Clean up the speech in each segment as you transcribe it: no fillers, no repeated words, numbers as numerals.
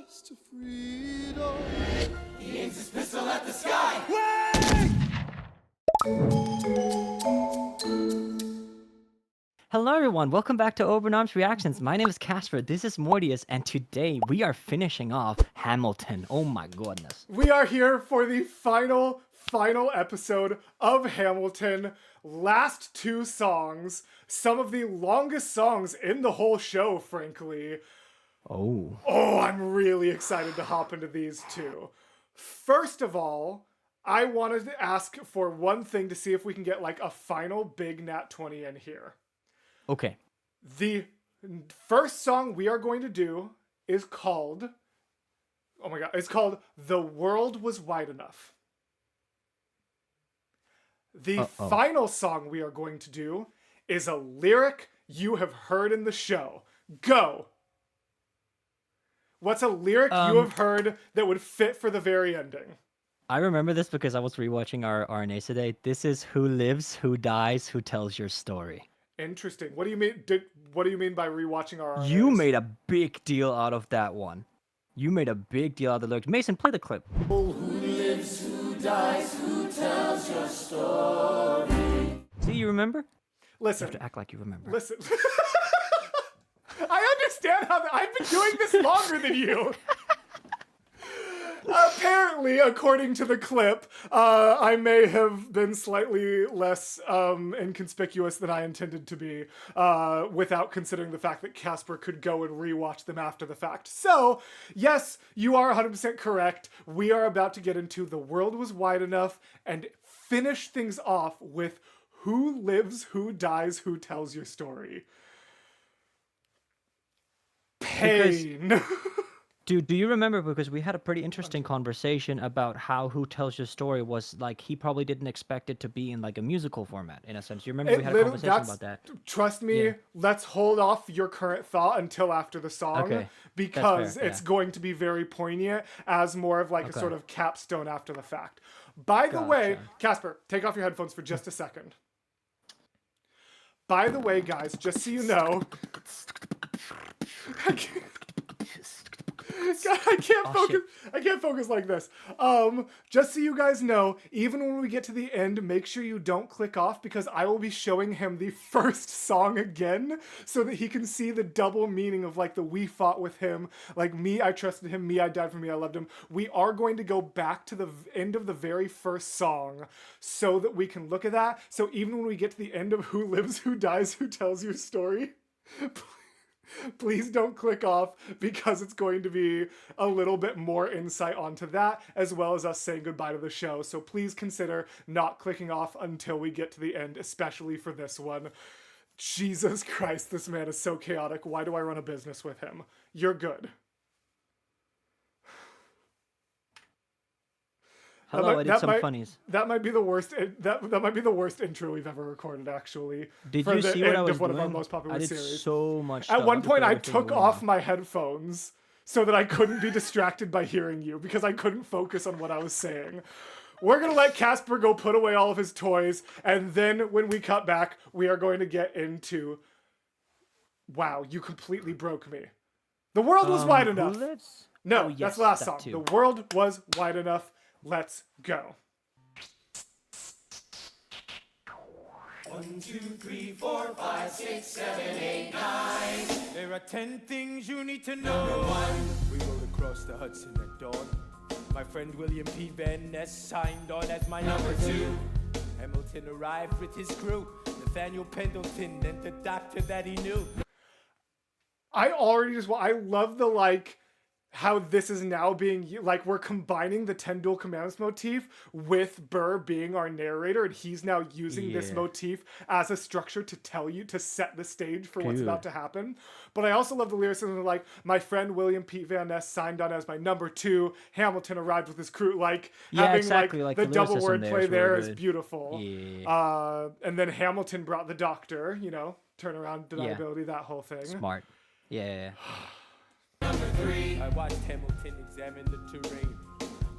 rise to freedom. He aims his pistol at the sky. Hello everyone, welcome back to Open Arms Reactions. My name is Casper, this is Mortius, and today we are finishing off Hamilton. Oh my goodness. We are here for the final episode of Hamilton. Last two songs, some of the longest songs in the whole show, frankly. Oh, I'm really excited to hop into these two. First of all, I wanted to ask for one thing to see if we can get like a final big Nat 20 in here. okay. The first song we are going to do is called, oh my god, it's called The World Was Wide Enough. The final song we are going to do is a lyric you have heard in the show. Go! What's a lyric you have heard that would fit for the very ending? I remember this because I was rewatching our RNA today. This is Who Lives, Who Dies, Who Tells Your Story. Interesting. What do you mean? What do you mean by rewatching our RNAs? You made a big deal out of that one. You made a big deal out of the lyrics. Mason, play the clip. Who lives, who dies, who tells your story? See, you remember? Listen. You have to act like you remember. Listen. I understand how I've been doing this longer than you. Apparently, according to the clip, I may have been slightly less inconspicuous than I intended to be, without considering the fact that Casper could go and rewatch them after the fact. So, yes, you are 100% correct. We are about to get into The World Was Wide Enough and finish things off with Who Lives, Who Dies, Who Tells Your Story. Pain. Dude, do you remember? Because we had a pretty interesting conversation about how Who Tells Your Story was like, he probably didn't expect it to be in like a musical format, in a sense. You remember we had a conversation about that? Trust me, let's hold off your current thought until after the song, because it's going to be very poignant as more of like a sort of capstone after the fact. By the way, Casper, take off your headphones for just a second. By the way, guys, just so you know, God, I can't focus like this. Just so you guys know, even when we get to the end, make sure you don't click off, because I will be showing him the first song again so that he can see the double meaning of like the we fought with him, like me, I trusted him, me, I died for me, I loved him. We are going to go back to the end of the very first song so that we can look at that. So even when we get to the end of Who Lives, Who Dies, Who Tells Your Story, please don't click off, because it's going to be a little bit more insight onto that, as well as us saying goodbye to the show. So please consider not clicking off until we get to the end, especially for this one. Jesus Christ, this man is so chaotic. Why do I run a business with him? You're good. Hello, I did some funnies. That might be the worst. That might be the worst intro we've ever recorded, actually. Did you see what I was one doing? of our most popular I did series. so much. At one point, I everything took going off on. my headphones so that I couldn't be distracted by hearing you, because I couldn't focus on what I was saying. We're gonna let Casper go put away all of his toys, and then when we cut back, we are going to get into. Wow, you completely broke me. The world was wide enough. No, yes, that's the last that song. too. The world was wide enough. Let's go. 1, 2, 3, 4, 5, 6, 7, 8, 9. There are 10 things you need to know. Number 1. We rode across the Hudson at dawn. My friend William P. Van Ness signed on as my Number 2. Hamilton arrived with his crew, Nathaniel Pendleton and the doctor that he knew. I love the how this is now being, like, we're combining the 10 Dual Commandments motif with Burr being our narrator, and he's now using this motif as a structure to tell you, to set the stage for what's about to happen. But I also love the lyricism of, like, my friend William P. Van Ness signed on as my number 2, Hamilton arrived with his crew, having, exactly. Like the double lyricism wordplay there is really beautiful. Yeah. And then Hamilton brought the doctor, turnaround, deniability, that whole thing. Smart. Yeah. Number 3. I watched Hamilton examine the terrain.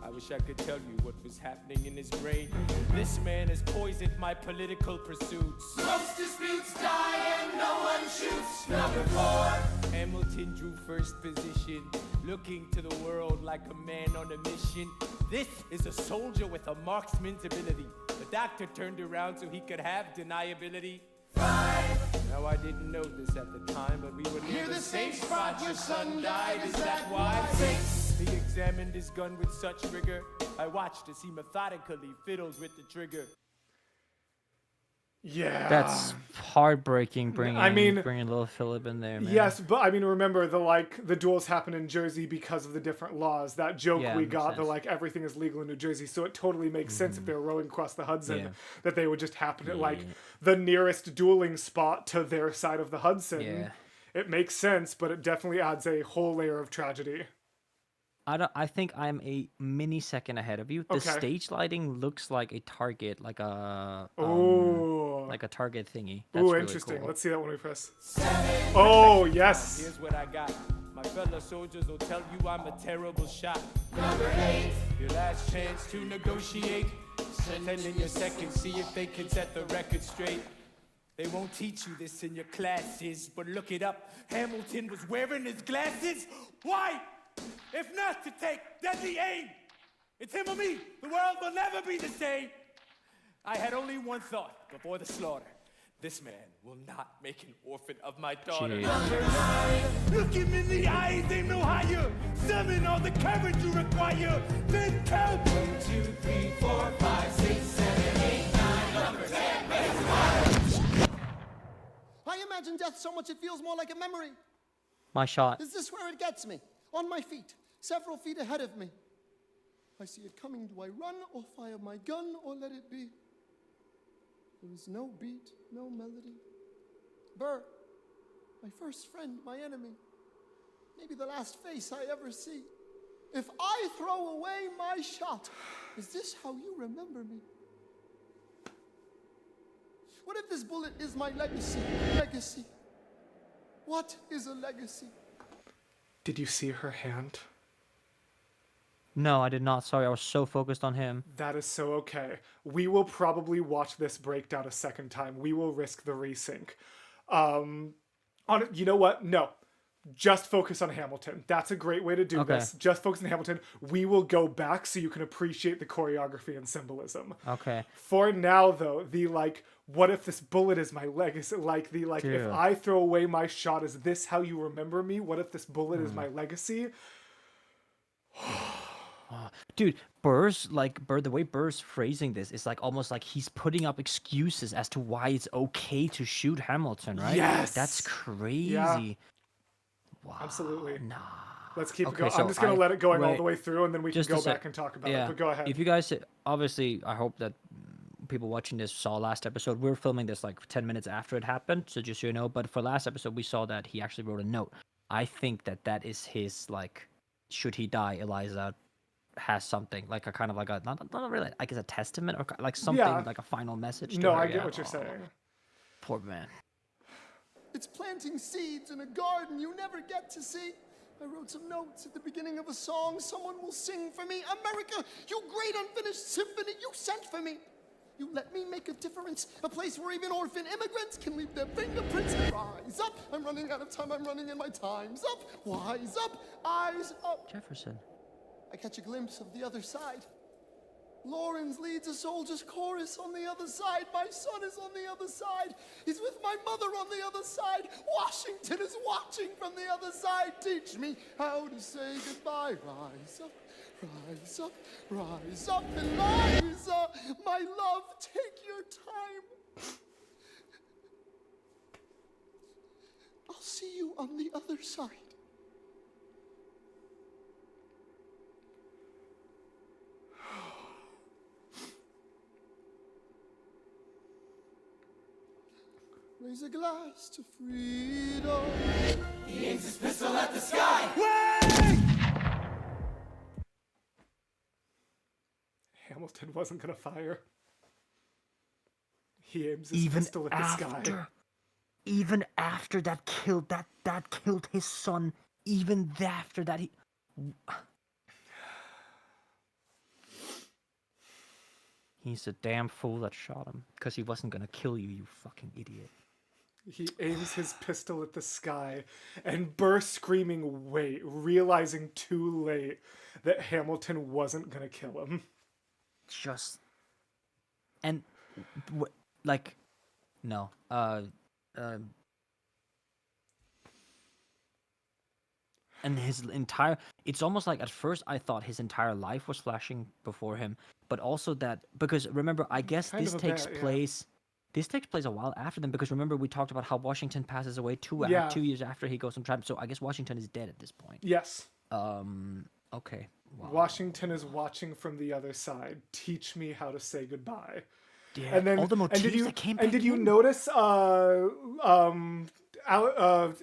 I wish I could tell you what was happening in his brain. This man has poisoned my political pursuits. Most disputes die and no one shoots. Number 4. Hamilton drew first position, looking to the world like a man on a mission. This is a soldier with a marksman's ability. The doctor turned around so he could have deniability. 5. Now I didn't know this at the time, but we were near the same spot your son died. Is that why? 6. He examined his gun with such rigor. I watched as he methodically fiddles with the trigger. Yeah. That's heartbreaking bringing little Philip in there, man. Yes, but I mean, remember the duels happen in Jersey because of the different laws. That joke we got, everything is legal in New Jersey, so it totally makes sense if they were rowing across the Hudson that they would just happen at the nearest dueling spot to their side of the Hudson. Yeah. It makes sense, but it definitely adds a whole layer of tragedy. I think I'm a mini second ahead of you. The stage lighting looks like a target, like a target thingy. That's really interesting. cool. Let's see that when we press. 7. Oh, yes. Here's what I got. My fellow soldiers will tell you I'm a terrible shot. Number 8. Your last chance to negotiate. Send in your second, see if they can set the record straight. They won't teach you this in your classes, but look it up. Hamilton was wearing his glasses. Why? If not to take deadly aim. It's him or me. The world will never be the same. I had only one thought before the slaughter. This man will not make an orphan of my daughter. Jeez. Look him in the eyes, aim no higher. Summon all the courage you require. Then count. 1, 2, 3, 4, 5, 6, 7, 8, 9. Number 10. Raise I imagine death so much it feels more like a memory. My shot. Is this where it gets me? On my feet, several feet ahead of me. I see it coming. Do I run or fire my gun or let it be? There is no beat, no melody. Burr, my first friend, my enemy. Maybe the last face I ever see. If I throw away my shot, is this how you remember me? What if this bullet is my legacy? Legacy. What is a legacy? Did you see her hand? No, I did not. Sorry, I was so focused on him. That is so okay. We will probably watch this breakdown a second time. We will risk the resync. You know what? No. Just focus on Hamilton. That's a great way to do this. Just focus on Hamilton. We will go back so you can appreciate the choreography and symbolism. Okay. For now, though, what if this bullet is my legacy? If I throw away my shot, is this how you remember me? What if this bullet is my legacy? Dude, the way Burr's phrasing this is almost like he's putting up excuses as to why it's okay to shoot Hamilton, right? Yes! That's crazy. Yeah. Wow. Absolutely. Nah. Let's keep it Okay, going. so I'm just going to let it going all wait, the way through, and then we can just go a sec. back and talk about it. But go ahead. If you guys, obviously, I hope that people watching this saw last episode. We were filming this 10 minutes after it happened, so just so you know. But for last episode, we saw that he actually wrote a note. I think that is his, should he die, Eliza has something, a kind of not really, it's a testament or something, like a final message to her. I get what you're saying. Poor man. It's planting seeds in a garden you never get to see. I wrote some notes at the beginning of a song someone will sing for me. America, you great unfinished symphony you sent for me. You let me make a difference, a place where even orphan immigrants can leave their fingerprints. Rise up, I'm running out of time, I'm running and my time's up. Wise up, eyes up. Jefferson. I catch a glimpse of the other side. Lawrence leads a soldier's chorus on the other side. My son is on the other side. He's with my mother on the other side. Washington is watching from the other side. Teach me how to say goodbye. Rise up, rise up, rise up, Eliza. My love, take your time. I'll see you on the other side. Raise a glass to freedom. He aims his pistol at the sky. Hamilton wasn't going to fire. He aims his pistol at the sky. Even after that killed his son. Even after that, he's a damn fool that shot him, because he wasn't gonna kill you, you fucking idiot. He aims his pistol at the sky, and Burr screaming, wait, realizing too late that Hamilton wasn't gonna kill him. Just and like no and his entire, it's almost like at first I thought his entire life was flashing before him, but also that, because remember, I guess Kind this of a takes bit, yeah. place this takes place a while after them, because remember we talked about how Washington passes away 2 Yeah. 2 years after he goes on trial, so I guess Washington is dead at this point. Yes. Okay. Wow. Washington is watching from the other side. Teach me how to say goodbye. Yeah. And then, all the motifs and that came and back did you in. notice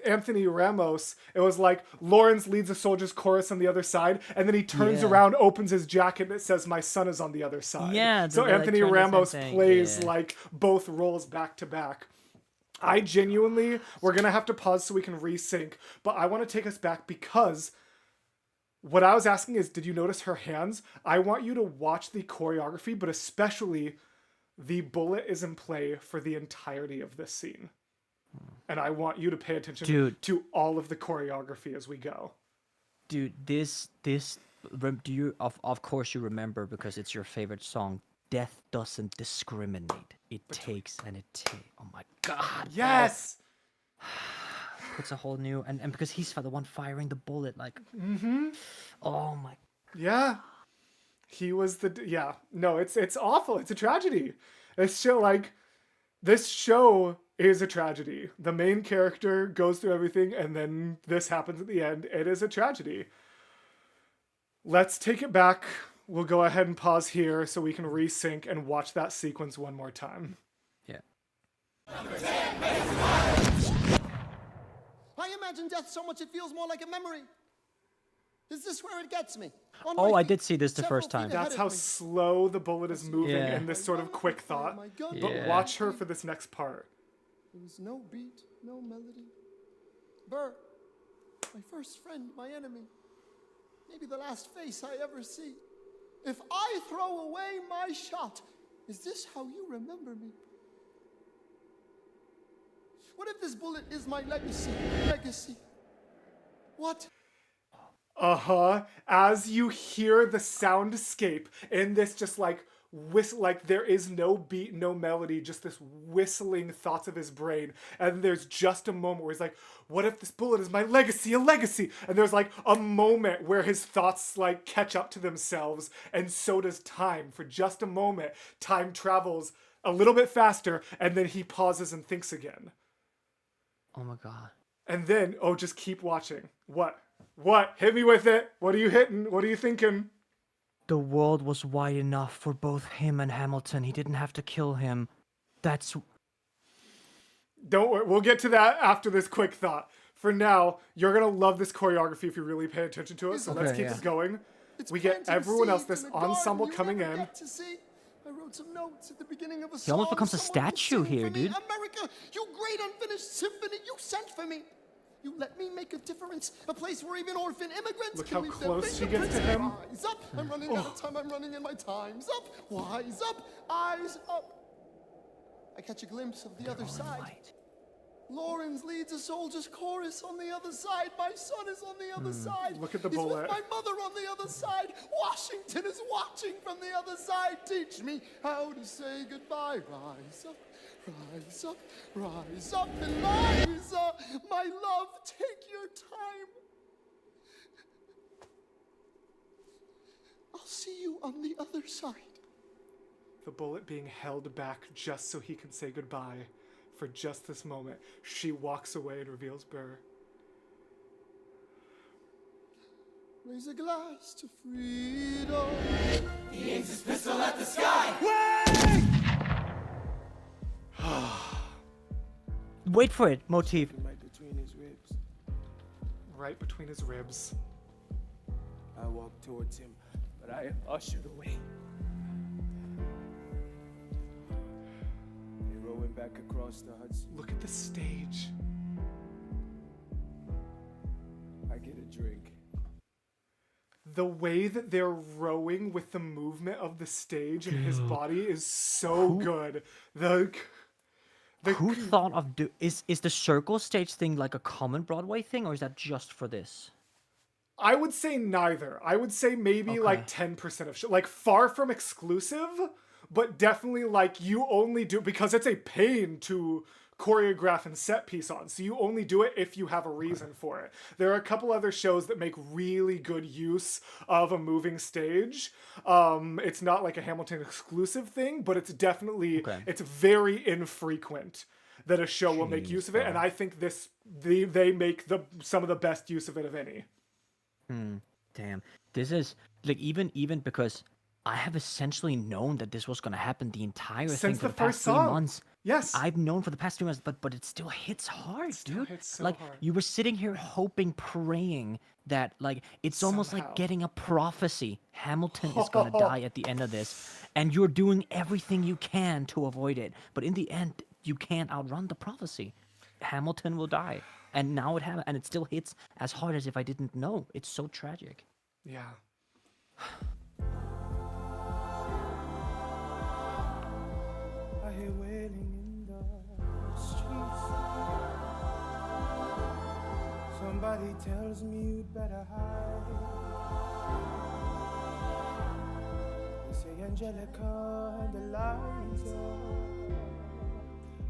Anthony Ramos? It was like Lawrence leads a soldier's chorus on the other side, and then he turns Yeah. around, opens his jacket, and it says, "My son is on the other side." Yeah, So they, like, Anthony turn the same Ramos thing, plays yeah. like both roles back to back. I genuinely, we're gonna have to pause so we can resync, but I want to take us back because what I was asking is, did you notice her hands? I want you to watch the choreography, but especially the bullet is in play for the entirety of this scene. And I want you to pay attention Dude. to all of the choreography as we go. Dude, do you, of course you remember, because it's your favorite song, Death Doesn't Discriminate. It takes and it takes. Oh my god. Yes! Puts a whole new, and because he's the one firing the bullet, like, oh my. Yeah. He was yeah. No, it's awful. It's a tragedy. This show is a tragedy. The main character goes through everything, and then this happens at the end. It is a tragedy. Let's take it back. We'll go ahead and pause here so we can resync and watch that sequence one more time. Yeah. I imagine death so much it feels more like a memory. Is this where it gets me? On Oh, my I feet, did see this the several first time. feet ahead That's of how me. slow the bullet is moving Yeah. in this sort of quick thought. My gun. But Yeah. watch her for this next part. There was no beat, no melody. Burr, my first friend, my enemy. Maybe the last face I ever see. If I throw away my shot, is this how you remember me? What if this bullet is my legacy? Legacy. What? Uh-huh. As you hear the soundscape in this just like whistle, like there is no beat, no melody, just this whistling thoughts of his brain. And there's just a moment where he's like, what if this bullet is my legacy, a legacy? And there's like a moment where his thoughts like catch up to themselves, and so does time. For just a moment, time travels a little bit faster, and then he pauses and thinks again. Oh my god. And then, oh, just keep watching. What? What? Hit me with it. What are you hitting? What are you thinking? The world was wide enough for both him and Hamilton. He didn't have to kill him. That's... Don't worry. We'll get to that after this quick thought. For now, you're going to love this choreography if you really pay attention to it. So let's Okay, keep yeah. it going. It's We get planting everyone else, seeds this in a garden ensemble you coming never in. get to see. I wrote some notes at the beginning of a He almost song becomes a someone will statue sing here, for me. dude. America, you great unfinished symphony you sent for me. You let me make a difference, a place where even orphan immigrants Look can how leave close she their gets to fingerprints. him. Rise up, I'm running out of time, I'm running and my time's up. Wise up, eyes up. I catch a glimpse of the other side. Right. Lawrence leads a soldier's chorus on the other side. My son is on the other side. Look at the He's bullet. with my mother on the other side. Washington is watching from the other side. Teach me how to say goodbye. Rise up, rise up, rise up, Eliza. My love, take your time. I'll see you on the other side. The bullet being held back just so he can say goodbye. For just this moment, she walks away and reveals Burr. Raise a glass to freedom. He aims his pistol at the sky. Wait for it, motif. Right between his ribs. Right between his ribs. I walked towards him, but I ushered away. They rowing back across the Hudson. Look at the stage. I get a drink. The way that they're rowing with the movement of the stage and his body is so good. Who thought of is the circle stage thing like a common Broadway thing, or is that just for this? I would say neither. I would say maybe like 10% of like far from exclusive, but definitely like you only do because it's a pain to choreograph and set piece on. So you only do it if you have a reason for it. There are a couple other shows that make really good use of a moving stage. It's not like a Hamilton exclusive thing, but it's definitely it's very infrequent that a show will make use of it. And I think they make some of the best use of it of any. Damn, this is like even because I have essentially known that this was gonna happen the entire thing for the past 3 months. Yes, I've known for the past 3 months, but it still hits hard, dude. Hits so like hard. you were sitting here hoping, praying that like it's almost like getting a prophecy. Hamilton is gonna die at the end of this, and you're doing everything you can to avoid it. But in the end, you can't outrun the prophecy. Hamilton will die, and now it happened, and it still hits as hard as if I didn't know. It's so tragic. Yeah. I hear wailing in the streets. Somebody tells me you'd better hide. They say Angelica and Eliza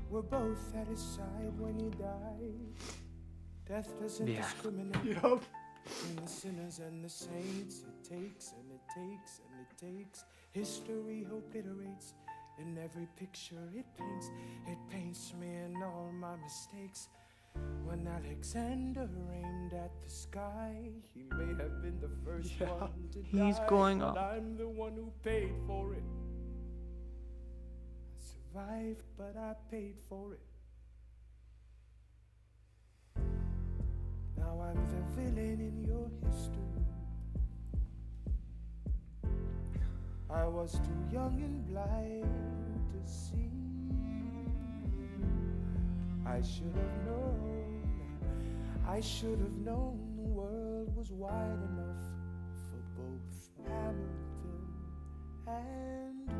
were both at his side when he died. Death doesn't discriminate Yup. between the sinners and the saints. It takes and it takes and it takes. History obliterates in every picture it paints me in all my mistakes. When Alexander aimed at the sky, he may have been the first one to die. He's going but up. I'm the one who paid for it. I survived, but I paid for it. Now I'm the villain in your history. I was too young and blind to see. I should have known the world was wide enough for both Hamilton and me.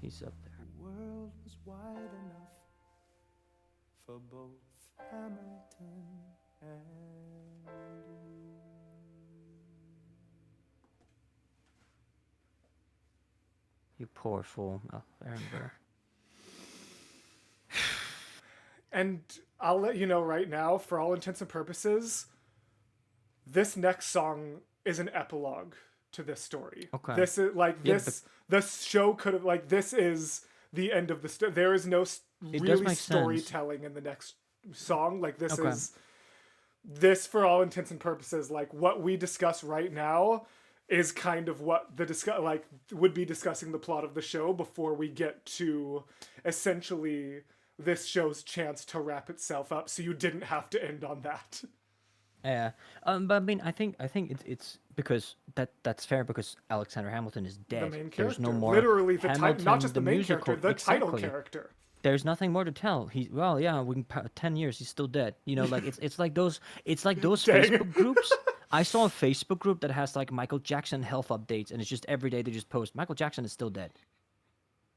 He's up there. The world was wide enough for both Hamilton and me. You poor fool. Oh, Aaron Burr. And I'll let you know right now, for all intents and purposes, this next song is an epilogue to this story. Okay. This is like this show could have like this is the end of the story. There is no really storytelling in the next song. Like this is this for all intents and purposes, like what we discuss right now is kind of what the would be discussing the plot of the show before we get to essentially this show's chance to wrap itself up, so you didn't have to end on that. Yeah. But I mean, I think it's because that's fair because Alexander Hamilton is dead. The main character. There's no more. Literally the Hamilton, not just the main musical. character, the title Exactly. character. There's nothing more to tell. We can 10 years he's still dead. You know, like it's like those Facebook groups. I saw a Facebook group that has like Michael Jackson health updates, and it's just every day they just post Michael Jackson is still dead.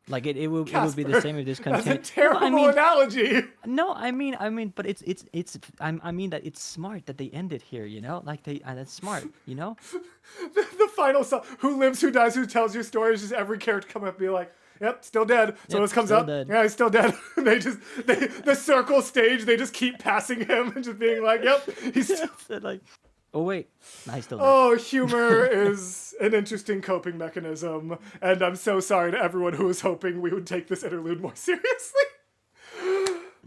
Like it would be the same if this continued. That's a terrible analogy. No, I mean, but I mean that it's smart that they end it here. You know, like that's smart. You know. The final song, "Who lives, who dies, who tells your story," is just every character come up and be like, "Yep, still dead." So this comes up, dead. yeah, he's still dead. The circle stage, they just keep passing him and just being like, "Yep, he's still." Like, oh wait, nah, he's still dead. Oh, humor is an interesting coping mechanism, and I'm so sorry to everyone who was hoping we would take this interlude more seriously.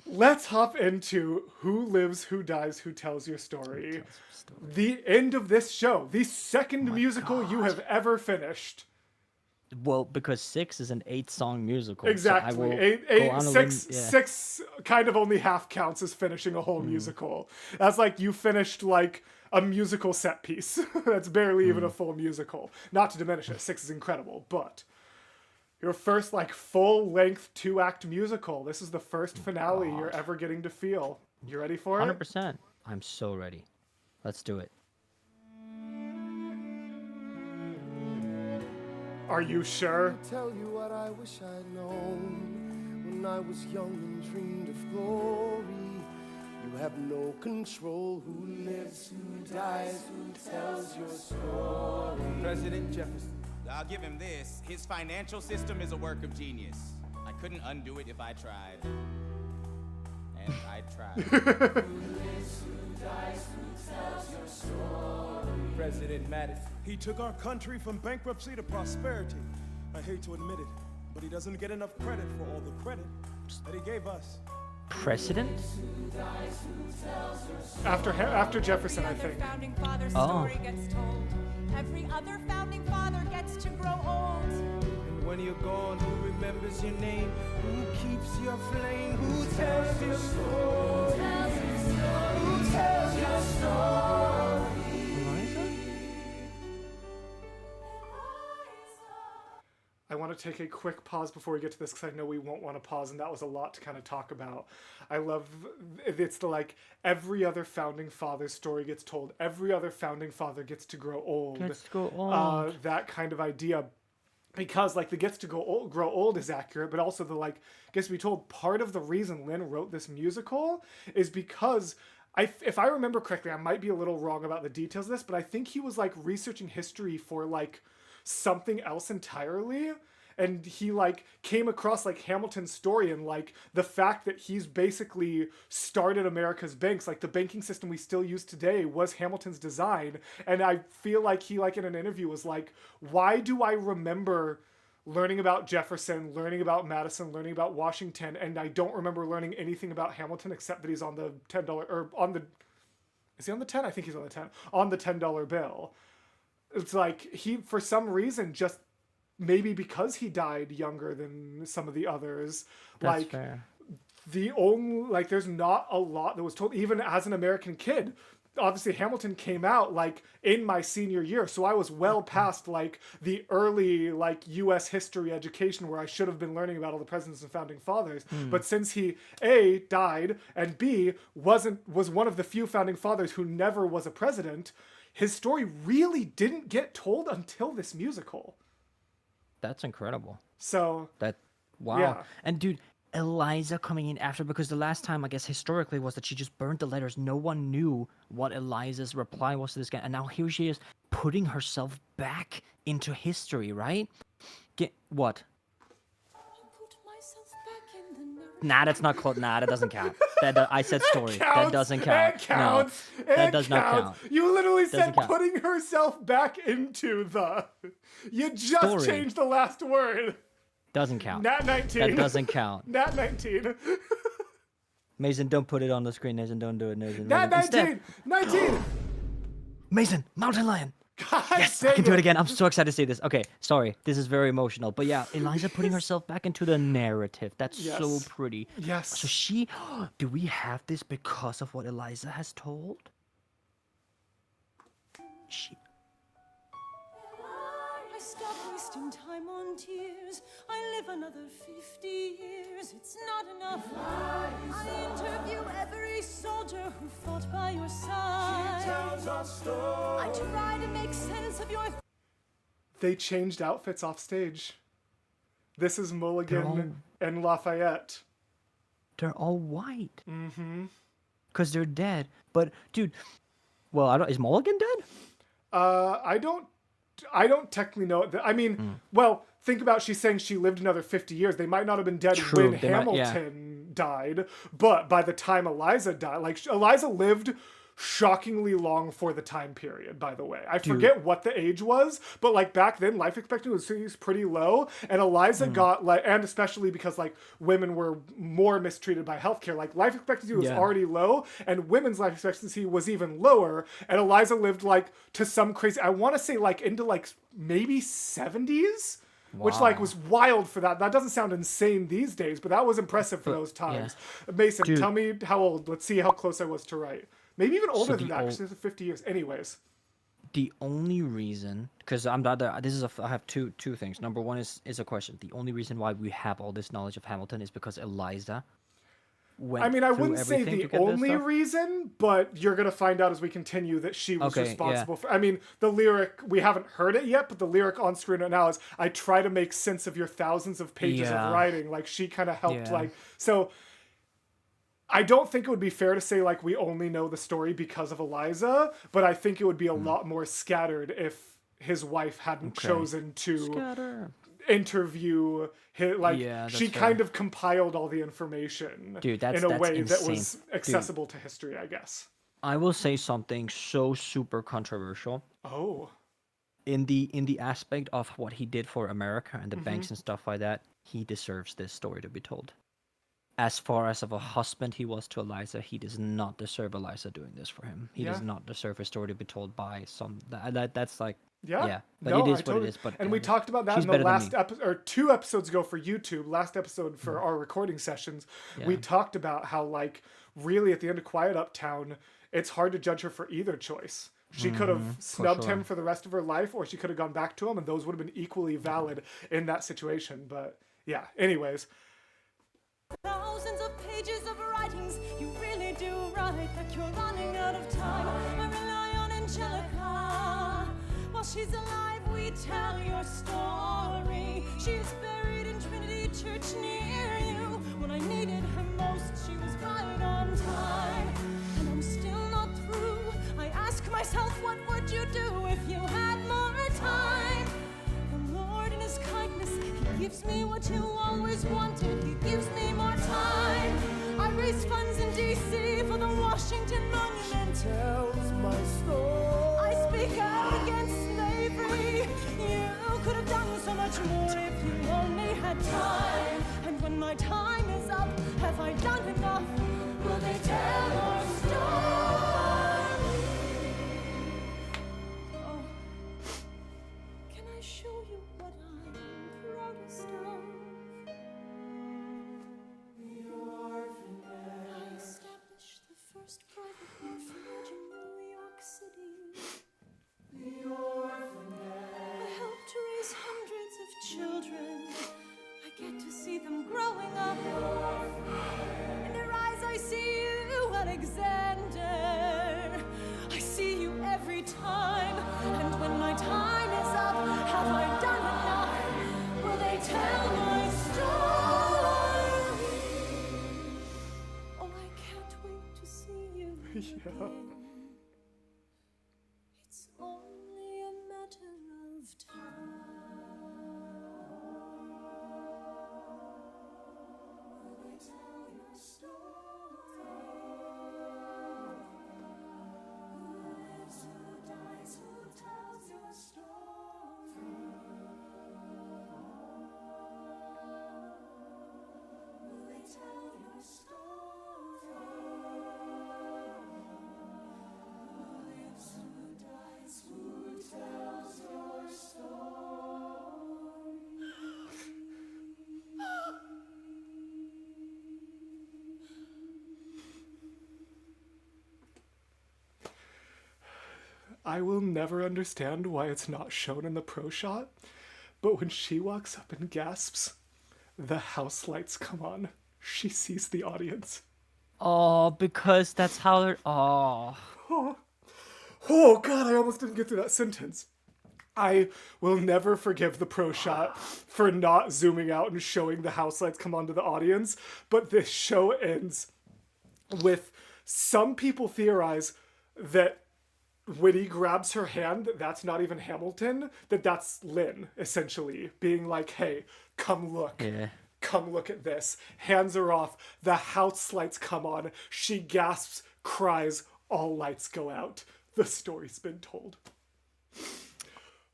Let's hop into Who Lives, Who Dies, Who Tells Your Story. The end of this show, the second musical you have ever finished. Well, because 6 is an 8-song musical. Exactly. So I will go on Six kind of only half counts as finishing a whole musical. That's like you finished like a musical set piece. That's barely even a full musical. Not to diminish it. 6 is incredible, but your first like full-length 2-act musical. This is the first finale you're ever getting to feel. You ready for it? 100%. I'm so ready. Let's do it. Are you sure? Tell you what I wish I'd known when I was young and dreamed of glory. You have no control. Who lives, who dies, who tells your story? President Jefferson. I'll give him this. His financial system is a work of genius. I couldn't undo it if I tried. And I tried. Who lives, who dies, who tells your story? President Madison. He took our country from bankruptcy to prosperity. I hate to admit it, but he doesn't get enough credit for all the credit that he gave us. President? After Jefferson, I Every think. other founding father Oh. story gets told. Every other founding father gets to grow old. And when you're gone, who remembers your name? Who keeps your flame? Who tells your story? Who tells your story? I want to take a quick pause before we get to this because I know we won't want to pause, and that was a lot to kind of talk about. I love it's the like every other founding father story gets told. Every other founding father gets to grow old. Gets to grow old. That kind of idea, because like the gets to grow old is accurate, but also the like gets to be told. Part of the reason Lin wrote this musical is because if I remember correctly, I might be a little wrong about the details of this, but I think he was like researching history for like something else entirely, and he like came across like Hamilton's story and like the fact that he's basically started America's banks, like the banking system we still use today was Hamilton's design. And I feel like he like in an interview was like, why do I remember learning about Jefferson, learning about Madison, learning about Washington, and I don't remember learning anything about Hamilton except that he's on the $10 or on the, is he on the 10? I think he's on the 10, on the $10 bill. It's like he, for some reason, just maybe because he died younger than some of the others, That's like fair. the only, like there's not a lot that was told, even as an American kid. Obviously Hamilton came out like in my senior year, so I was well past like the early like US history education where I should have been learning about all the presidents and founding fathers. But since he A, died, and B, was one of the few founding fathers who never was a president, his story really didn't get told until this musical. That's incredible. So Wow. Yeah. And dude, Eliza coming in after, because the last time I guess historically was that she just burned the letters. No one knew what Eliza's reply was to this guy, and now here she is putting herself back into history, right? What? Put myself back in the narrative. Nah, that's not close. Nah, that doesn't count. I said story. That counts, doesn't count. It counts. No, that it does not counts. count. You literally said Doesn't count. putting herself back into the. You just Story. changed the last word. Doesn't count. Nat 19. That doesn't count. Nat 19. Mason, don't put it on the screen. Mason, don't do it. Mason. Nat Mason. 19. Instead, 19. Mason, mountain lion. God Yes, I dang can do it again. I'm so excited to see this. Okay, sorry. This is very emotional. But yeah, Eliza putting herself back into the narrative. That's so Yes. pretty. Yes. So she, do we have this because of what Eliza has told? She, I stop wasting time on tears. I live another 50 years. It's not enough. I interview every soldier who fought by your side. I try to make sense of your They changed outfits off stage. This is Mulligan and Lafayette. they're all white. Mm-hmm. Because they're dead. But, dude, well, I don't, is Mulligan dead? I don't technically know. I mean, well, think about she's saying she lived another 50 years. They might not have been dead True, when they might- yeah. Hamilton died, but by the time Eliza died, like Eliza lived shockingly long for the time period, by the way. I forget what the age was, but like back then life expectancy was pretty low, and Eliza got like, and especially because like women were more mistreated by healthcare, like life expectancy was Yeah. already low, and women's life expectancy was even lower, and Eliza lived like to some crazy, I want to say like into like maybe 70s, which like Wow. was wild for that. That doesn't sound insane these days, but that was impressive for those times. Mason, Dude. tell me how old. Let's see how close I was to right. Maybe even older So than the that, old- because it's 50 years. Anyways. The only reason, because I'm not there, I have two things. Number one is a question. The only reason why we have all this knowledge of Hamilton is because Eliza went I mean, I through wouldn't say everything to the get this only stuff? reason, but you're going to find out as we continue that she was Okay, responsible for... I mean, the lyric, we haven't heard it yet, but the lyric on screen right now is, I try to make sense of your thousands of pages of Yeah. writing. Like, she kind of helped, Yeah. like... So, I don't think it would be fair to say, like, we only know the story because of Eliza, but I think it would be a lot more scattered if his wife hadn't chosen to... Scatter. interview his, like Yeah, she that's kind fair. of compiled all the information Dude, that's in a way that insane. was accessible to history, I guess. I will say something so super controversial. Oh, In the aspect of what he did for America and the Mm-hmm. banks and stuff like that, he deserves this story to be told. As far as of a husband he was to Eliza, he does not deserve Eliza doing this for him. He does Yeah. not deserve his story to be told by some. That's like yeah, but no, it is I what totally- it is. But and we talked about that she's in the better than last me. episode, or 2 episodes ago for YouTube. Last episode for our recording sessions, we Yeah. talked about how, like, really at the end of Quiet Uptown, it's hard to judge her for either choice. She could have snubbed him for the rest of her life, or she could have gone back to him, and those would have been equally valid in that situation. But yeah, anyways. Thousands of pages of writings, you really do write like you're running out of time. I rely on Angelica. While she's alive, we tell your story. She is buried in Trinity Church near you. When I needed her most, she was right on time. And I'm still not through. I ask myself, what would you do if you had more time? The Lord in his kindness, he gives me what you always wanted. He gives me more time. I raise funds in D.C. for the Washington Monument. Tells my story. I speak out against slavery. You could have done so much more if you only had time. And when my time is up, have I done enough? Will they tell your story? Oh, can I show you what I'm proudest of? I established the first private orphanage in New York City. I helped raise hundreds of children. I get to see them growing up. In their eyes I see you, Alexander. I see you every time. And when my time is up, have I done enough? Will they tell my story? Oh, I can't wait to see you again. It's only a matter of time. Will they tell your story? Who lives, who dies, who tells your story? Will they tell your story? Who lives, who dies, who tells your story? I will never understand why it's not shown in the pro shot, but when she walks up and gasps, the house lights come on. She sees the audience. Oh, because that's how they're. Oh, Oh god, I almost didn't get through that sentence. I will never forgive the pro shot for not zooming out and showing the house lights come onto the audience, but this show ends with some people theorize that when he grabs her hand, that's not even Hamilton, that's Lynn, essentially, being like, hey, come look. yeah. Come look at this. Hands are off. The house lights come on. She gasps, cries, all lights go out. The story's been told.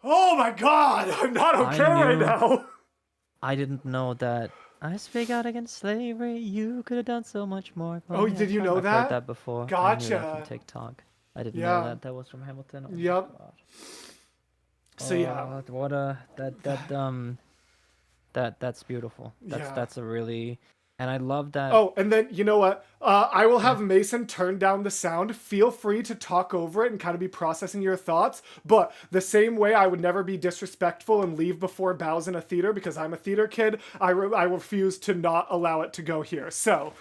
Oh my god! I'm not okay right knew- now! I didn't know that. I speak out against slavery. You could have done so much more. Oh, did you know I've that? heard that before. I knew that Gotcha. from TikTok. I didn't Yeah. know that. That was from Hamilton. Oh my Yep. God. So yeah. Oh, what a that's beautiful. Yeah. That's a really, and I love that. Oh, and then, you know what? I will have Mason turn down the sound. Feel free to talk over it and kind of be processing your thoughts. But the same way I would never be disrespectful and leave before bows in a theater because I'm a theater kid, I refuse to not allow it to go here. So,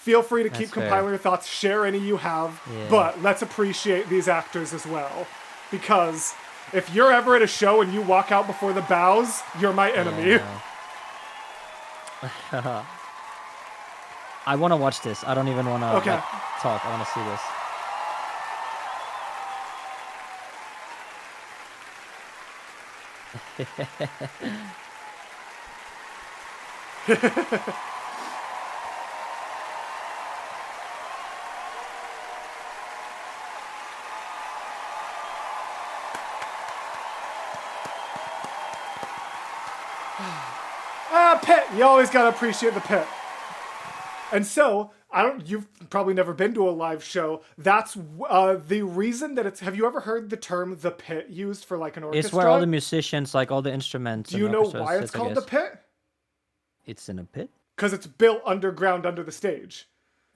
Feel free to keep That's fair. compiling your thoughts, share any you have, Yeah. but let's appreciate these actors as well. Because if you're ever at a show and you walk out before the bows, you're my enemy. Yeah. I want to watch this. I don't even want to Okay. talk. I want to see this. Pit. You always gotta appreciate the pit. And so, you've probably never been to a live show. That's the reason that it's, have you ever heard the term the pit used for like an orchestra? It's where all the musicians, like all the instruments. Do you and know orchestras why it's sits, I called the guess. pit? It's in a pit. Because it's built underground under the stage.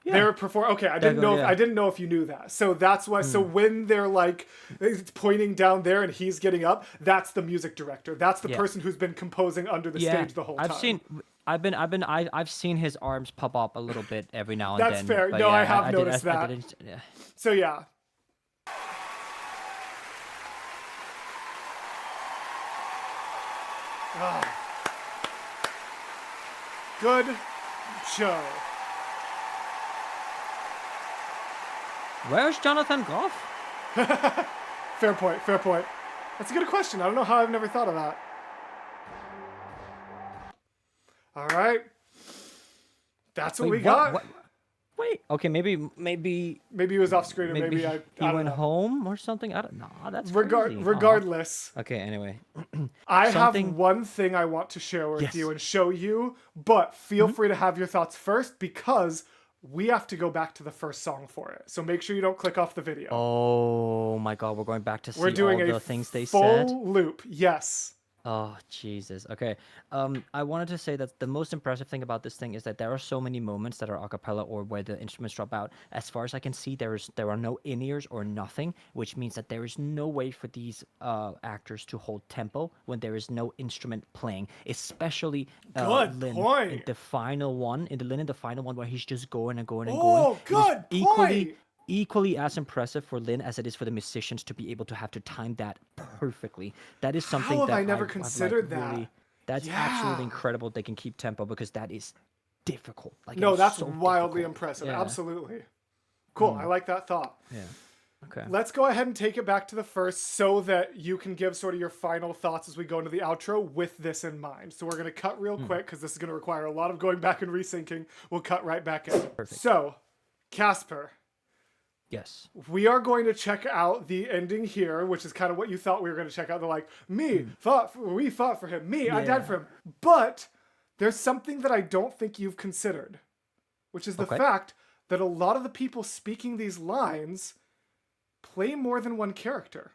Yeah. They're okay, I didn't know. yeah. I didn't know if you knew that. So that's why. So when they're like it's pointing down there and he's getting up, that's the music director. That's the Yeah. person who's been composing under the stage the whole time. I've seen his arms pop up a little bit every now and That's then. fair. but No, yeah, I have noticed I that. didn't- yeah. So yeah. Ah. Good show. Where's Jonathan Groff? Fair point. Fair point. That's a good question. I don't know how I've never thought of that. All right. That's what we got. What? Wait. Okay. Maybe Maybe he was off screen, or maybe he I went don't know. home or something. I don't know. That's crazy. Aw. Regardless, Okay. Anyway. I have Something- one thing I want to share with Yes. you and show you, but feel free to have your thoughts first because we have to go back to the first song for it. So make sure you don't click off the video. Oh my God. We're going back to see We're doing all a the things they full said. loop. Yes. Oh, Jesus. Okay. I wanted to say that the most impressive thing about this thing is that there are so many moments that are a cappella or where the instruments drop out. As far as I can see, there are no in-ears or nothing, which means that there is no way for these actors to hold tempo when there is no instrument playing, especially Good Lin point. in the final one, where he's just going and going and Oh, going. It is good point. Equally as impressive for Lin as it is for the musicians to be able to have to time that perfectly. That is something have that I never I've, considered like, that? Really, that's Yeah. absolutely incredible. They can keep tempo because that is difficult. Like, it No, is that's so wildly difficult. impressive. Yeah. Absolutely. Cool. I like that thought. Yeah. Okay. Let's go ahead and take it back to the first so that you can give sort of your final thoughts as we go into the outro with this in mind. So we're going to cut real quick because this is going to require a lot of going back and resyncing. We'll cut right back in. Perfect. So, Casper, Yes. we are going to check out the ending here, which is kind of what you thought we were going to check out. They're like, we fought for him. I died for him. But there's something that I don't think you've considered, which is the Okay. fact that a lot of the people speaking these lines play more than one character.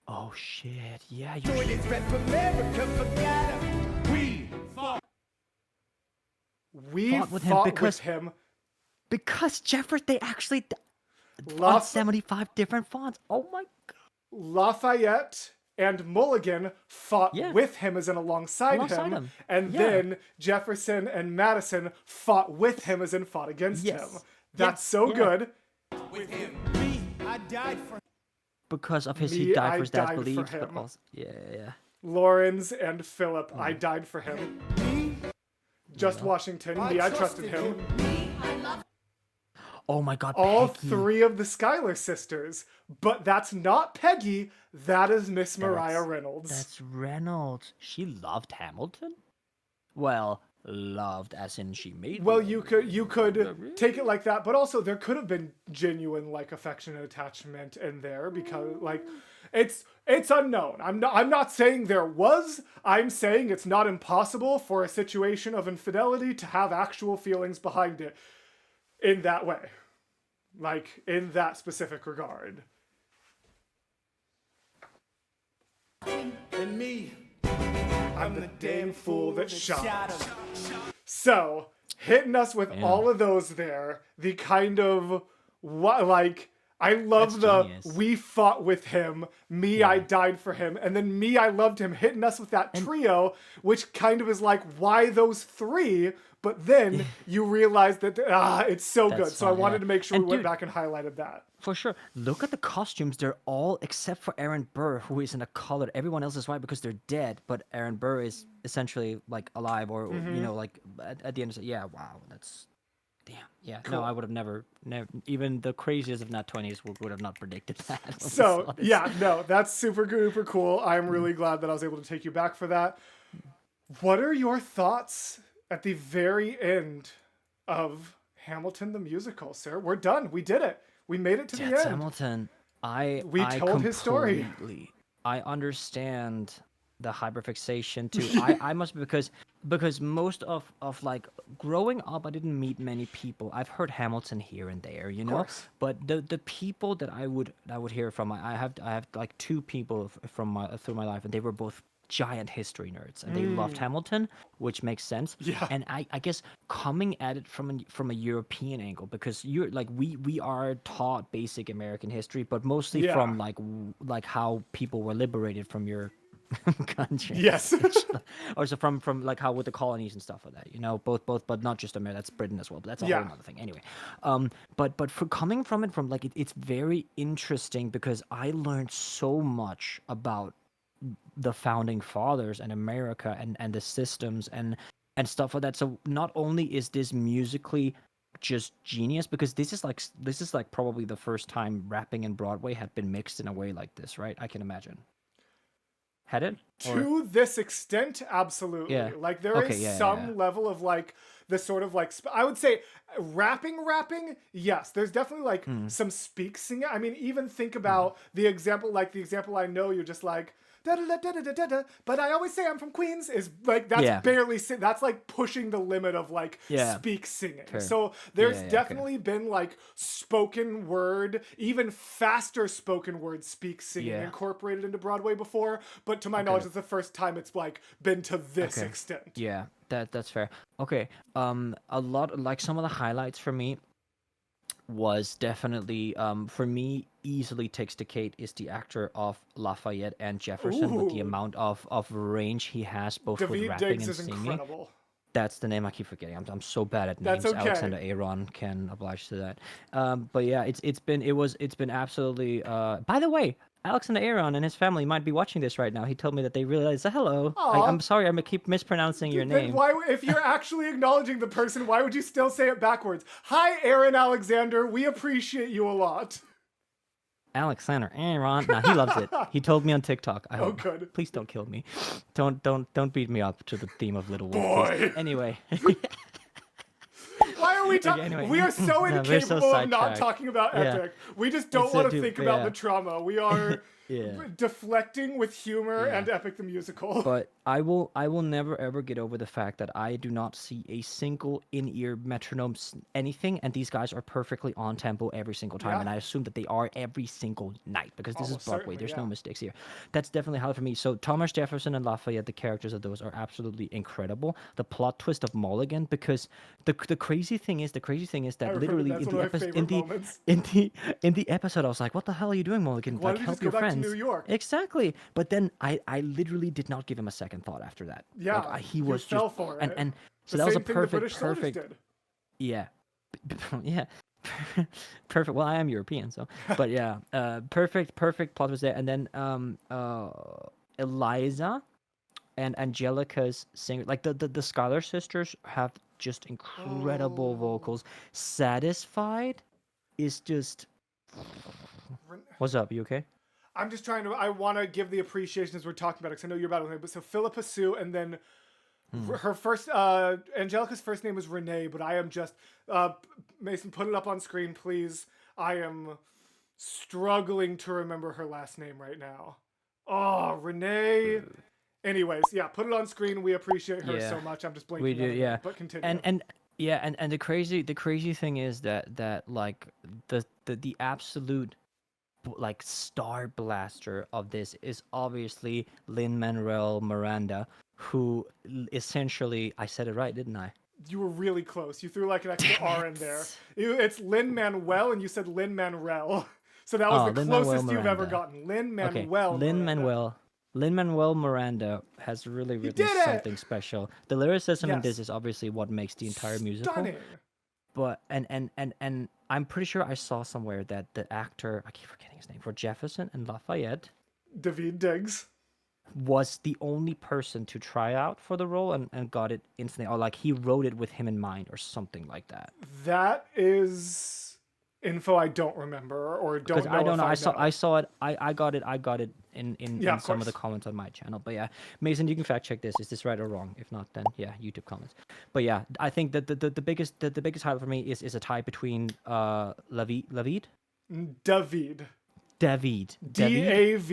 Oh shit. Yeah. Doing his best for America, forgot him. We fought. We Fought with fought him with him. because Jeffers, they actually La- font 75 different fonts. Oh my God. Lafayette and Mulligan fought Yeah. with him as in alongside him. And Yeah. then Jefferson and Madison fought with him as in fought against Yes. him. That's so Yeah. good. With him. Me, I died for him. Because of his Me, he died I for his dad's died for beliefs, but him. also yeah. Lawrence and Philip, Mm. I died for him. Me, Just Washington, me, I trusted him. Me, I love Oh my God. All Peggy. three of the Schuyler sisters. But that's not Peggy, that is Miss Mariah Reynolds. That's Reynolds. She loved Hamilton? Well, loved as in she made Well, the you could take it like that, but also there could have been genuine like affection and attachment in there because like it's unknown. I'm not saying there was. I'm saying it's not impossible for a situation of infidelity to have actual feelings behind it in that way. Like in that specific regard. and me. I'm the damn fool that shot him. So, hitting us with all of those there, the kind of what like I love That's the genius. we fought with him, me I died for him, and then me I loved him, hitting us with that trio, which kind of is like why those three, but then you realize that it's so That's good. So I fun, wanted yeah. to make sure And we went dude- back and highlighted that. For sure. Look at the costumes. They're all, except for Aaron Burr, who is in a colored. Everyone else is white because they're dead, but Aaron Burr is essentially like alive, or like at the end. Yeah, wow, that's damn. Yeah, Cool. no, I would have never. Even the craziest of nat 20s would have not predicted that. when we So saw this. yeah, no, that's super duper cool. I'm really glad that I was able to take you back for that. What are your thoughts at the very end of Hamilton the musical, sir? We're done. We did it. We made it to the That's end. Hamilton. We told his story. I understand the hyperfixation too. I must, because most of like growing up, I didn't meet many people. I've heard Hamilton here and there, you know. course. But the people that I would hear from, I have like two people through my life, and they were both giant history nerds, and they loved Hamilton, which makes sense. Yeah. And I guess coming at it from a European angle, because you're like we are taught basic American history, but mostly Yeah. from like how people were liberated from your country. Yes. Or so from like how with the colonies and stuff like that, you know, both, but not just America. That's Britain as well. But that's a Yeah. whole other thing. Anyway, but for coming from it, it's very interesting because I learned so much about the founding fathers and America and the systems and stuff like that. So not only is this musically just genius, because this is like probably the first time rapping in Broadway had been mixed in a way like this, right? I can imagine. Had it? To this extent, absolutely. Yeah. Like there is Okay, yeah, some yeah. level of like the sort of like I would say rapping. Yes, there's definitely like some speak singing. I mean, even think about the example I know. You're just like. Da, da, da, da, da, da, da, but I always say I'm from Queens is like that's Yeah. barely that's like pushing the limit of like Yeah. speak singing. Fair. So there's Yeah, okay. definitely been like spoken word, even faster spoken word speak singing Yeah. incorporated into Broadway before, but to my knowledge it's the first time it's like been to this Okay. extent. Yeah, that's fair. Okay, a lot, like some of the highlights for me was definitely for me easily takes the cake is the actor of Lafayette and Jefferson, with the Ooh. amount of range he has both with David rapping Diggs and is singing. incredible. That's the name I keep forgetting. I'm so bad at That's names. okay. Alexander Aaron can oblige to that. But yeah, it's been absolutely. By the way, Alexander Aaron and his family might be watching this right now. He told me that they realized. Hello. Aw. I'm sorry. I'm gonna keep mispronouncing your Then name. why, if you're actually acknowledging the person, why would you still say it backwards? Hi, Aaron Alexander. We appreciate you a lot. Alexander Aaron. Nah, he loves it. He told me on TikTok. I hope. good. Please don't kill me. Don't beat me up to the theme of Little Wolf. Boy. please. Anyway. Why are we talking? anyway. We are so No, we're so incapable of not sidetracked. talking about Yeah. Epic. We just don't It's want a to dude, think about yeah. the trauma. We are Yeah. deflecting with humor Yeah. and Epic the Musical. But I will never ever get over the fact that I do not see a single in-ear metronome anything, and these guys are perfectly on tempo every single time, Yeah. and I assume that they are every single night because this Almost is Broadway. certainly, There's yeah. no mistakes here. That's definitely how for me. So Thomas Jefferson and Lafayette, the characters of those are absolutely incredible. The plot twist of Mulligan, because the crazy thing is that remember literally that's in one the of my episode favorite moments. in the episode I was like, what the hell are you doing, Mulligan? Why Like, don't you help just your go back to friends. New York? Exactly. But then I literally did not give him a second thought after that. Yeah, Like, he you was fell just for and it. and so The that was a same thing the British perfect soldiers did. yeah. Yeah. Perfect. Well, I am European, so but yeah, perfect plot was there. And then Eliza and Angelica's singer, like the Schuyler sisters have just incredible vocals. Satisfied is just What's up? You okay? I'm just trying to. I want to give the appreciation as we're talking about it, because I know you're about to. But so Philippa Sue, and then her first, Angelica's first name was Renee, but I am just Mason. Put it up on screen, please. I am struggling to remember her last name right now. Oh, Renee. Anyways, yeah, put it on screen. We appreciate her Yeah. so much. I'm just blanking. We do, on her name, yeah. But continue. And yeah, and the crazy thing is that like the absolute like star blaster of this is obviously Lin-Manuel Miranda, who essentially, I said it right, didn't I? You were really close. You threw like an extra R in there. It's Lin-Manuel, and you said Lin-Manuel. So that was the Lin-Manuel closest you've ever Miranda. gotten. Okay, Lin-Manuel. Miranda. Lin-Manuel Lin-Manuel Miranda has really written did it! something special. The lyricism in this Yes. is obviously what makes the entire musical. Stunning. But and I'm pretty sure I saw somewhere that the actor, I keep forgetting his name, for Jefferson and Lafayette David Diggs. was the only person to try out for the role and got it instantly, or like he wrote it with him in mind or something like that. That is info I don't remember or don't Because know. I don't if know, I know. saw it, I got it in Yeah, of some of the course. comments on my channel. But yeah, Mason, you can fact check this. Is this right or wrong? If not, then yeah, YouTube comments. But yeah, I think that the biggest highlight for me is a tie between David David. David Daveed.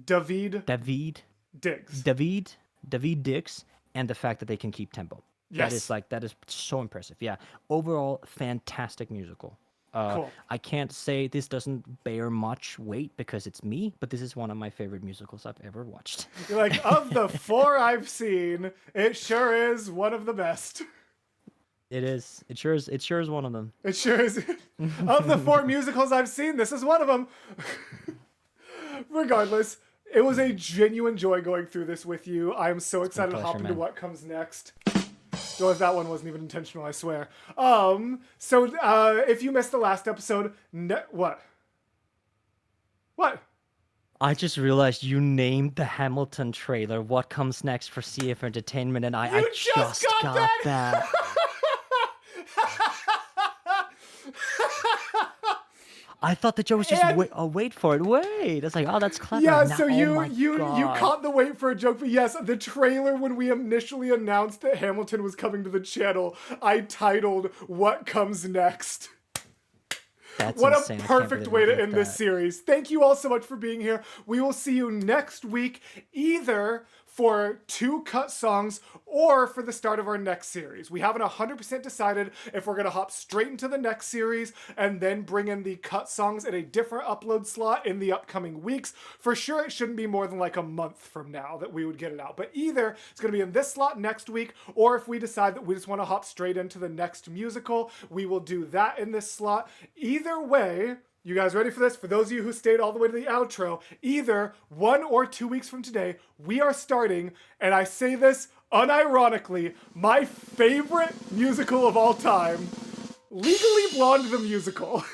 David David Diggs. David Dix, and the fact that they can keep tempo. Yes. That is so impressive. Yeah, overall fantastic musical. Cool. I can't say this doesn't bear much weight because it's me, but this is one of my favorite musicals I've ever watched. You're like, of the 4 I've seen, it sure is one of the best. It is. It sure is one of them. It sure is. Of the 4 musicals I've seen, this is one of them. Regardless, it was a genuine joy going through this with you. I am so excited to pleasure, hop into man. what comes next. Though that one wasn't even intentional, I swear. So if you missed the last episode, what? What? I just realized you named the Hamilton trailer "What Comes Next" for CF Entertainment, and I just got that. I thought the joke was just And- wait for it. Wait, it's like, oh, that's clever. Yeah, Now- so oh you my God. caught the wait for a joke, but yes, the trailer when we initially announced that Hamilton was coming to the channel, I titled "What Comes Next." That's What insane. a I can't perfect believe way we to did end this that. series. Thank you all so much for being here. We will see you next week, either for 2 cut songs or for the start of our next series. We haven't 100% decided if we're going to hop straight into the next series and then bring in the cut songs in a different upload slot in the upcoming weeks. For sure, it shouldn't be more than like a month from now that we would get it out. But either it's going to be in this slot next week, or if we decide that we just want to hop straight into the next musical, we will do that in this slot. Either way, you guys ready for this? For those of you who stayed all the way to the outro, either 1 or 2 weeks from today, we are starting, and I say this unironically, my favorite musical of all time, Legally Blonde the Musical.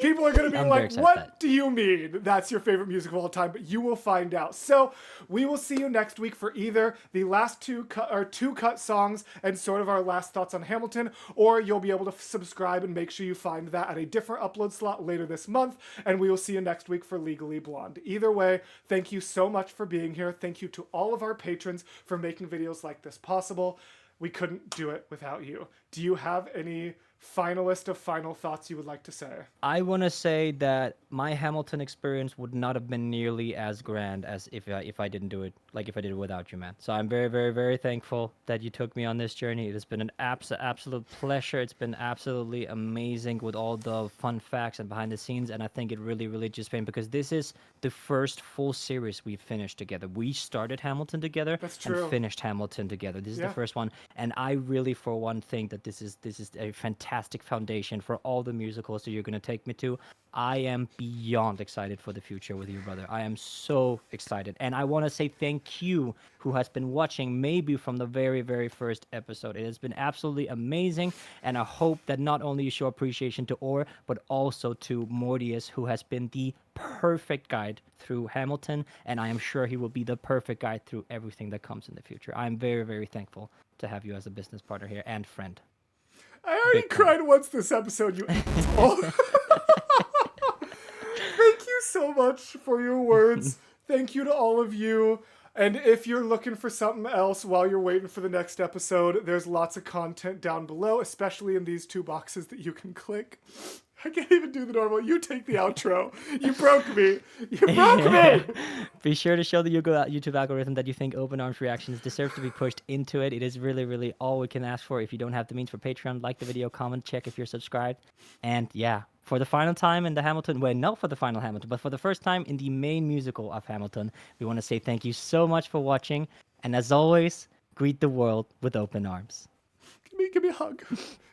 People are going to be I'm very like, excited what for that. do you mean that's your favorite music of all time? But you will find out. So we will see you next week for either the last 2 cut songs and sort of our last thoughts on Hamilton, or you'll be able to subscribe and make sure you find that at a different upload slot later this month. And we will see you next week for Legally Blonde. Either way, thank you so much for being here. Thank you to all of our patrons for making videos like this possible. We couldn't do it without you. Do you have any finalist of final thoughts you would like to say? I want to say that my Hamilton experience would not have been nearly as grand as if I didn't do it, like if I did it without you, man. So I'm very, very, very thankful that you took me on this journey. It has been an absolute pleasure. It's been absolutely amazing with all the fun facts and behind the scenes. And I think it really, really just been because this is the first full series we've finished together. We started Hamilton together That's true. and finished Hamilton together. This is Yeah. the first one. And I really, for one, think that this is a fantastic foundation for all the musicals that you're going to take me to. I am beyond excited for the future with you, brother. I am so excited. And I want to say thank you who has been watching maybe from the very, very first episode. It has been absolutely amazing. And I hope that not only you show appreciation to OAR, but also to Mortius, who has been the perfect guide through Hamilton. And I am sure he will be the perfect guide through everything that comes in the future. I'm very, very thankful to have you as a business partner here and friend. I already Big time. cried once this episode, you asshole. Thank you so much for your words. Thank you to all of you. And if you're looking for something else while you're waiting for the next episode, there's lots of content down below, especially in these 2 boxes that you can click. I can't even do the normal. You take the outro. You broke me. You broke me. Be sure to show the YouTube algorithm that you think Open Arms reactions deserve to be pushed into it. It is really, really all we can ask for. If you don't have the means for Patreon, like the video, comment, check if you're subscribed. And yeah, for the final time in the Hamilton, well, not for the final Hamilton, but for the first time in the main musical of Hamilton, we want to say thank you so much for watching. And as always, greet the world with open arms. Give me a hug.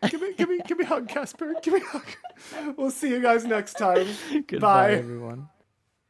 Give me a hug, Casper. Give me a hug. We'll see you guys next time. Goodbye, Bye. everyone.